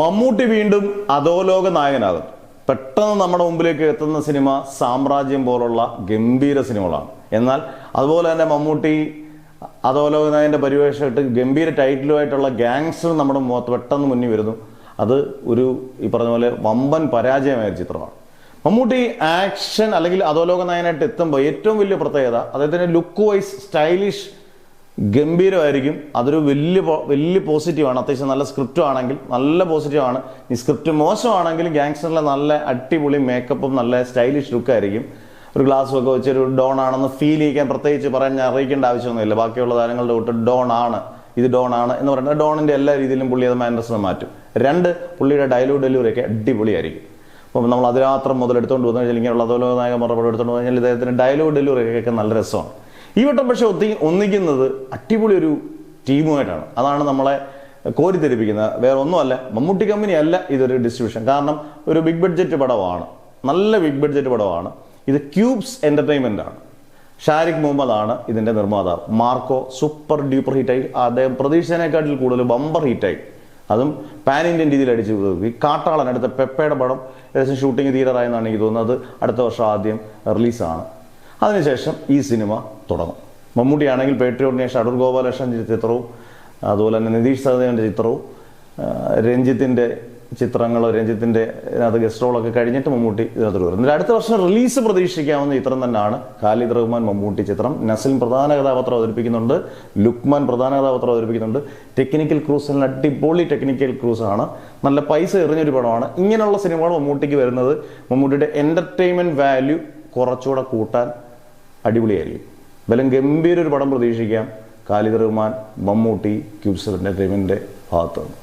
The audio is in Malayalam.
മമ്മൂട്ടി വീണ്ടും അധോലോക നായകനാകും. പെട്ടെന്ന് നമ്മുടെ മുമ്പിലേക്ക് എത്തുന്ന സിനിമ സാമ്രാജ്യം പോലുള്ള ഗംഭീര സിനിമകളാണ്. എന്നാൽ അതുപോലെ തന്നെ മമ്മൂട്ടി അധോലോക നായകന്റെ പരിവേഷമായിട്ട് ഗംഭീര ടൈറ്റിലുമായിട്ടുള്ള ഗാങ്സ്റ്റർ നമ്മുടെ മുഖത്ത് പെട്ടെന്ന് മുന്നിൽ വരുന്നു. അത് ഈ പറഞ്ഞ പോലെ വമ്പൻ പരാജയമായ ചിത്രമാണ്. മമ്മൂട്ടി ആക്ഷൻ അല്ലെങ്കിൽ അധോലോക നായകനായിട്ട് എത്തുമ്പോൾ ഏറ്റവും വലിയ പ്രത്യേകത അദ്ദേഹത്തിന്റെ ലുക്ക് വൈസ് സ്റ്റൈലിഷ് ഗംഭീരമായിരിക്കും. അതൊരു വലിയ പോസിറ്റീവാണ്. അത്യാവശ്യം നല്ല സ്ക്രിപ്റ്റും ആണെങ്കിൽ നല്ല പോസിറ്റീവാണ്. ഈ സ്ക്രിപ്റ്റ് മോശമാണെങ്കിൽ ഗാങ്സ്റ്ററിലെ നല്ല അടിപൊളി മേക്കപ്പും നല്ല സ്റ്റൈലിഷ് ലുക്കായിരിക്കും. ഒരു ഗ്ലാസ്സും ഒക്കെ വെച്ചൊരു ഡോൺ ആണെന്ന് ഫീൽ ചെയ്യിക്കാൻ പ്രത്യേകിച്ച് അറിയിക്കേണ്ട ആവശ്യമൊന്നുമില്ല. ബാക്കിയുള്ള താരങ്ങളുടെ തൊട്ട് ഡോൺ ആണ്, ഇത് ഡോൺ ആണ് എന്ന് പറയുന്നത് ഡോണിന്റെ എല്ലാ രീതിയിലും പുള്ളി അത് മാനേഴ്സിനെ മാറ്റും. പുള്ളിയുടെ ഡയലോഗ് ഡെലിവറി ഒക്കെ അടിപൊളിയായിരിക്കും. അപ്പം നമ്മൾ അതിരാത്രം മുതലെടുത്തുകൊണ്ട് വന്നു കഴിഞ്ഞാൽ ഇങ്ങനെയുള്ള അധോലോക നായക മറുപടി എടുത്തുകൊണ്ട് കഴിഞ്ഞാൽ ഇദ്ദേഹത്തിന്റെ ഡയലോഗ് ഡെലിവറി ഒക്കെ നല്ല രസമാണ്. ഈ വട്ടം പക്ഷെ ഒന്നിക്കുന്നത് അടിപൊളി ഒരു ടീമുമായിട്ടാണ്. അതാണ് നമ്മളെ കോരിത്തെരിപ്പിക്കുന്നത്. വേറെ ഒന്നുമല്ല, മമ്മൂട്ടി കമ്പനി അല്ല ഇതൊരു ഡിസ്ട്രിബ്യൂഷൻ. കാരണം ഒരു ബിഗ് ബഡ്ജറ്റ് പടമാണ്, നല്ല ബിഗ് ബഡ്ജറ്റ് പടമാണ്. ഇത് ക്യൂബ്സ് എന്റർടൈൻമെന്റ് ആണ്. ഷാരിഖ് മുഹമ്മദ് ആണ് ഇതിന്റെ നിർമ്മാതാവ്. മാർക്കോ സൂപ്പർ ഡ്യൂപ്പർ ഹിറ്റായി. അദ്ദേഹം പ്രതീക്ഷിച്ചതിനെക്കാട്ടിൽ കൂടുതൽ ബമ്പർ ഹിറ്റായി. അതും പാൻ ഇന്ത്യൻ രീതിയിൽ അടിച്ചു കൊടുത്തു. ഈ കാട്ടാളൻ അടുത്ത പെപ്പയുടെ പടം ഏകദേശം ഷൂട്ടിംഗ് തീരാറായെന്നാണ് എനിക്ക് തോന്നുന്നത്. അടുത്ത വർഷം ആദ്യം റിലീസാണ്. അതിനുശേഷം ഈ സിനിമ തുടങ്ങും. മമ്മൂട്ടി ആണെങ്കിൽ പേട്രിയോട്ടിന് ശേഷം അടൂർ ഗോപാലകൃഷ്ണൻ്റെ ചിത്രവും അതുപോലെ തന്നെ നിതീഷ് സഹദേവന്റെ ചിത്രവും രഞ്ജിത്തിന്റെ ചിത്രങ്ങൾ, രഞ്ജിത്തിന്റെ അത് ഗസ്റ്റ് റോളൊക്കെ കഴിഞ്ഞിട്ട് മമ്മൂട്ടി ഇതിനകത്ത് വരും. എന്നിട്ട് അടുത്ത വർഷം റിലീസ് പ്രതീക്ഷിക്കാവുന്ന ചിത്രം തന്നെയാണ് ഖാലിദ് റഹ്മാൻ മമ്മൂട്ടി ചിത്രം. നസിൽ പ്രധാന കഥാപാത്രം അവതരിപ്പിക്കുന്നുണ്ട്, ലുക്മാൻ പ്രധാന കഥാപാത്രം അവതരിപ്പിക്കുന്നുണ്ട്. ടെക്നിക്കൽ ക്രൂസ് അടിപൊളി ടെക്നിക്കൽ ക്രൂസ് ആണ്. നല്ല പൈസ എറിഞ്ഞൊരു പടമാണ്. ഇങ്ങനെയുള്ള സിനിമകൾ മമ്മൂട്ടിക്ക് വരുന്നത് മമ്മൂട്ടിയുടെ എന്റർടൈൻമെന്റ് വാല്യൂ കുറച്ചുകൂടെ കൂട്ടാൻ അടിപൊളിയായിരിക്കും. ബലം ഗംഭീര ഒരു പടം പ്രതീക്ഷിക്കാം ഖാലിദ് റഹ്മാൻ മമ്മൂട്ടി ക്യൂബ്സ് എന്റർടൈൻമെന്റിന്റെ ഭാഗത്തുനിന്ന്.